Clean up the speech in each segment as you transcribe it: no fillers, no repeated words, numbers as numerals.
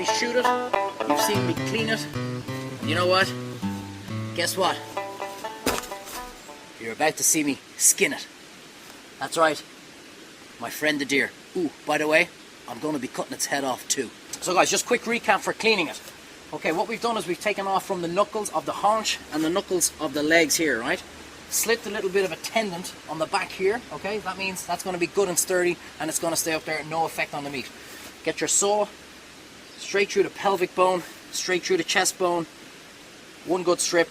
me shoot it, you've seen me clean it, and you know what? Guess what? You're about to see me skin it. That's right, my friend the deer. Ooh, by the way, I'm going to be cutting its head off too. So guys, just quick recap for cleaning it. Okay, what we've done is we've taken off from the knuckles of the haunch and the knuckles of the legs here, right? Slipped a little bit of a tendon on the back here, okay? That means that's going to be good and sturdy and it's going to stay up there, no effect on the meat. Get your saw straight through the pelvic bone, straight through the chest bone, one good strip,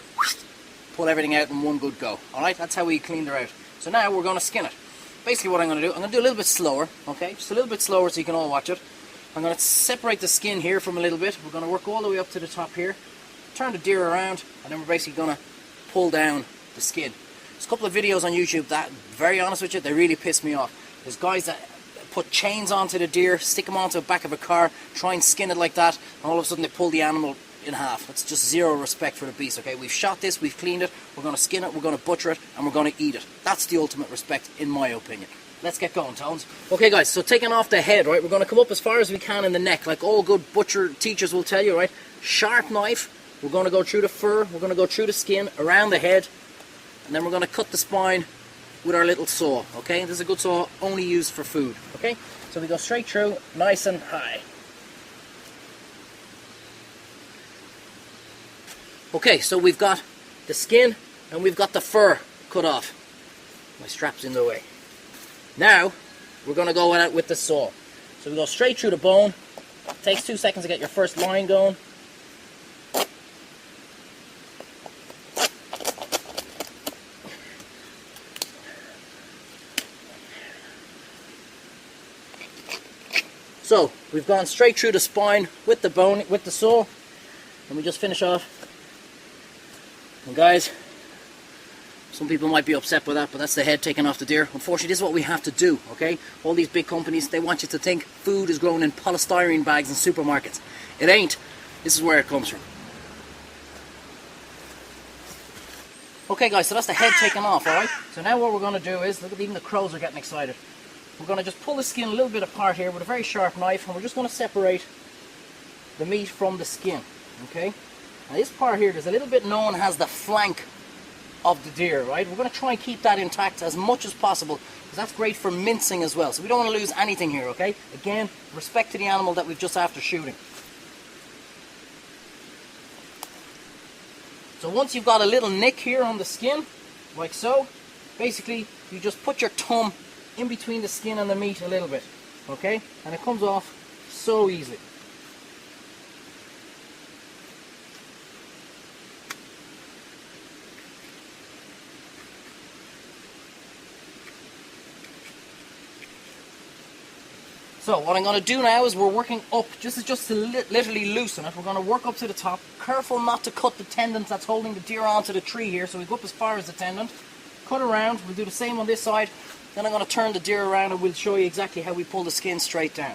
pull everything out in one good go. Alright, that's how we cleaned her out. So now we're going to skin it. Basically what I'm going to do, I'm going to do a little bit slower, okay? Just a little bit slower so you can all watch it. I'm going to separate the skin here from a little bit. We're going to work all the way up to the top here, turn the deer around, and then we're basically going to pull down the skin. There's a couple of videos on YouTube that, very honest with you, they really piss me off. There's guys that put chains onto the deer, stick them onto the back of a car, try and skin it like that, and all of a sudden they pull the animal in half. That's just zero respect for the beast, okay? We've shot this, we've cleaned it, we're going to skin it, we're going to butcher it, and we're going to eat it. That's the ultimate respect, in my opinion. Let's get going, Tones. Okay guys, so taking off the head, right, we're going to come up as far as we can in the neck, like all good butcher teachers will tell you, right? Sharp knife, we're going to go through the fur, we're going to go through the skin, around the head, and then we're going to cut the spine with our little saw, okay? This is a good saw, only used for food, okay? So we go straight through, nice and high. Okay, so we've got the skin and we've got the fur cut off. My strap's in the way. Now, we're going to go out with the saw. So we go straight through the bone. It takes 2 seconds to get your first line going. So, we've gone straight through the spine with the bone, with the saw, and we just finish off. And guys, some people might be upset with that, but that's the head taken off the deer. Unfortunately, this is what we have to do, okay? All these big companies, they want you to think food is grown in polystyrene bags in supermarkets. It ain't. This is where it comes from. Okay guys, so that's the head taken off, alright? So now what we're going to do is, look at, even the crows are getting excited. We're going to just pull the skin a little bit apart here with a very sharp knife, and we're just going to separate the meat from the skin, okay? Now this part here, there's a little bit known as the flank of the deer, right? We're going to try and keep that intact as much as possible, because that's great for mincing as well. So we don't want to lose anything here, okay? Again, respect to the animal that we've just after shooting. So once you've got a little nick here on the skin, like so, basically you just put your thumb in between the skin and the meat a little bit, okay? And it comes off so easily. So what I'm going to do now is we're working up, just to literally loosen it. We're going to work up to the top. Careful not to cut the tendons that's holding the deer onto the tree here. So we go up as far as the tendon, cut around. We'll do the same on this side. Then I'm going to turn the deer around and we'll show you exactly how we pull the skin straight down.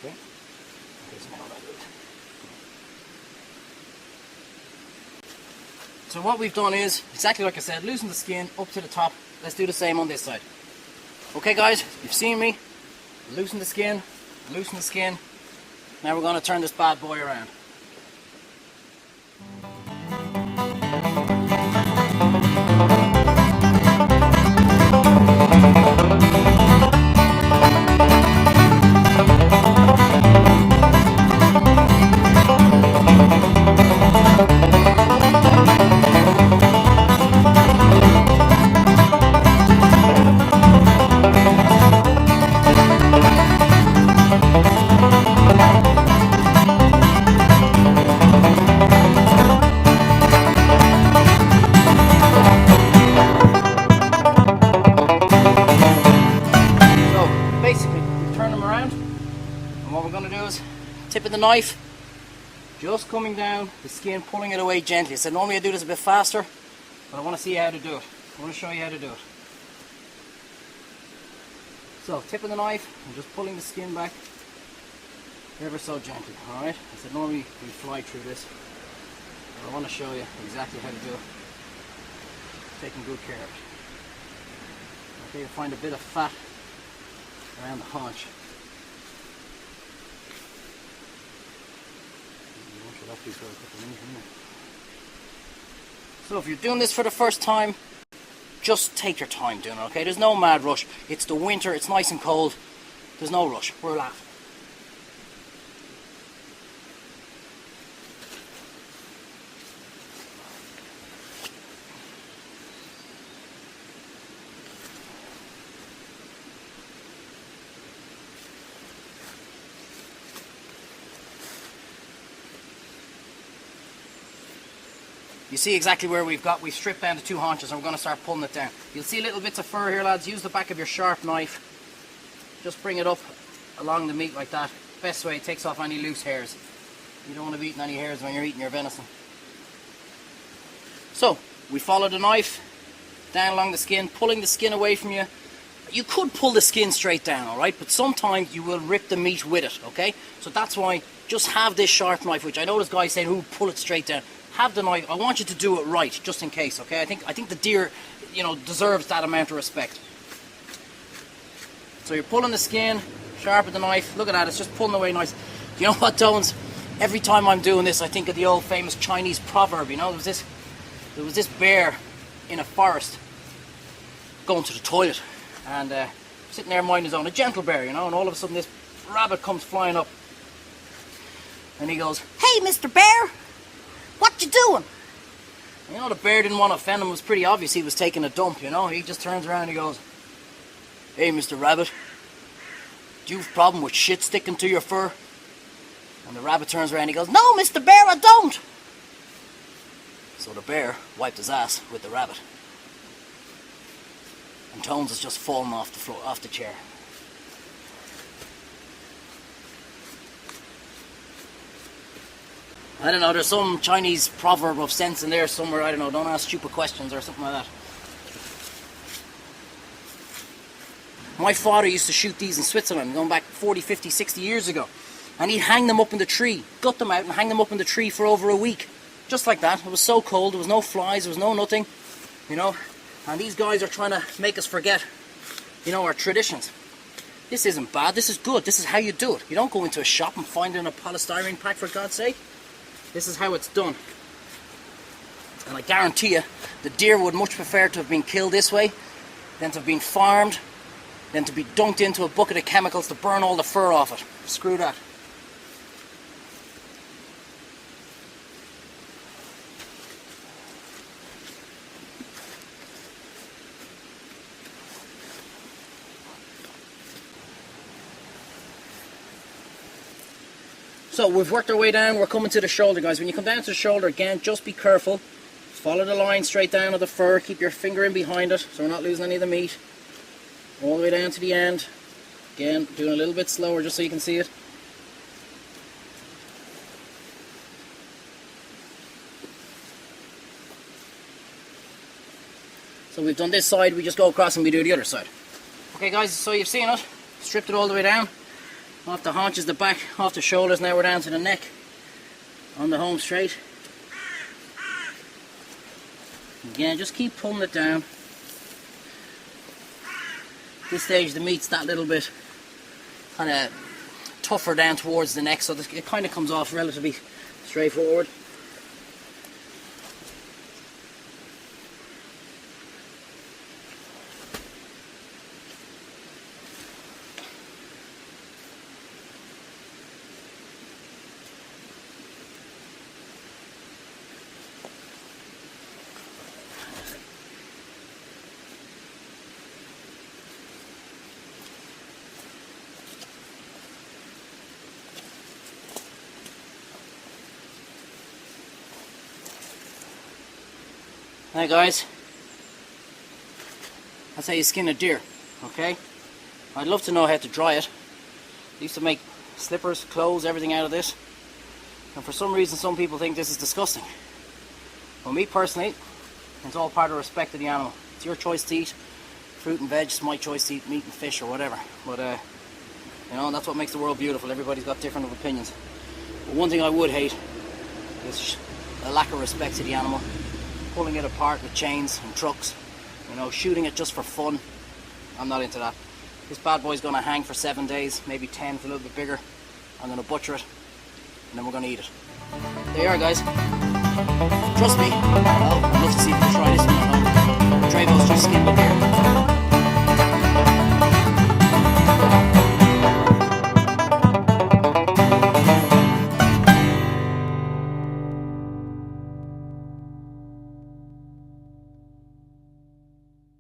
Okay. So what we've done is, exactly like I said, loosen the skin up to the top. Let's do the same on this side. Okay guys, you've seen me. Loosen the skin, loosen the skin. Now we're going to turn this bad boy around. And what we're going to do is tip of the knife, just coming down the skin, pulling it away gently. So normally I do this a bit faster, but I want to see how to do it. I want to show you how to do it. So tip of the knife, I'm just pulling the skin back ever so gently. Alright, I said normally we fly through this, but I want to show you exactly how to do it. Taking good care of it. Okay, you'll find a bit of fat around the haunch. So if you're doing this for the first time, just take your time doing it, okay? There's no mad rush. It's the winter, it's nice and cold. There's no rush. We're laughing. You see exactly where we've stripped down the two haunches and we're going to start pulling it down. You'll see little bits of fur here, lads. Use the back of your sharp knife. Just bring it up along the meat like that. Best way, it takes off any loose hairs. You don't want to be eating any hairs when you're eating your venison. So, we follow the knife down along the skin, pulling the skin away from you. You could pull the skin straight down, alright? But sometimes you will rip the meat with it, okay? So that's why just have this sharp knife, which I know this guy saying, "Ooh, pull it straight down." Have the knife. I want you to do it right, just in case, okay? I think the deer, you know, deserves that amount of respect. So you're pulling the skin, sharp with the knife. Look at that, it's just pulling away nice. You know what, Tones? Every time I'm doing this, I think of the old famous Chinese proverb, you know? There was this bear in a forest going to the toilet and sitting there minding his own, a gentle bear, you know, and all of a sudden this rabbit comes flying up and he goes, "Hey, Mr. Bear! What you doing?" You know, the bear didn't want to offend him. It was pretty obvious he was taking a dump, you know. He just turns around and he goes, "Hey, Mr. Rabbit, do you have a problem with shit sticking to your fur?" And the rabbit turns around and he goes, "No, Mr. Bear, I don't." So the bear wiped his ass with the rabbit. And Tones has just fallen off the floor, off the chair. I don't know, there's some Chinese proverb of sense in there somewhere, I don't know, don't ask stupid questions or something like that. My father used to shoot these in Switzerland, going back 40, 50, 60 years ago. And he'd hang them up in the tree, gut them out and hang them up in the tree for over a week. Just like that. It was so cold, there was no flies, there was no nothing, you know. And these guys are trying to make us forget, you know, our traditions. This isn't bad, this is good, this is how you do it. You don't go into a shop and find it in a polystyrene pack, for God's sake. This is how it's done. And I guarantee you, the deer would much prefer to have been killed this way than to have been farmed, than to be dunked into a bucket of chemicals to burn all the fur off it. Screw that. So we've worked our way down, we're coming to the shoulder, guys. When you come down to the shoulder, again, just be careful. Follow the line straight down of the fur, keep your finger in behind it so we're not losing any of the meat. All the way down to the end. Again, doing a little bit slower just so you can see it. So we've done this side, we just go across and we do the other side. Okay guys, so you've seen it. Stripped it all the way down. Off the haunches, the back, off the shoulders, now we're down to the neck. On the home straight. Again, just keep pulling it down. This stage the meat's that little bit kind of tougher down towards the neck, so it kind of comes off relatively straightforward. Now guys, that's how you skin a deer, okay? I'd love to know how to dry it. I used to make slippers, clothes, everything out of this. And for some reason, some people think this is disgusting. Well, me personally, it's all part of respect to the animal. It's your choice to eat fruit and veg. It's my choice to eat meat and fish or whatever. But, you know, that's what makes the world beautiful. Everybody's got different opinions. But one thing I would hate is a lack of respect to the animal. Pulling it apart with chains and trucks. You know, shooting it just for fun. I'm not into that. This bad boy's going to hang for 7 days, maybe 10 if a little bit bigger. I'm going to butcher it, and then we're going to eat it. There you are, guys. Trust me, well, I'd love to see if you try this one at home. Treyvaud's just skinned it here.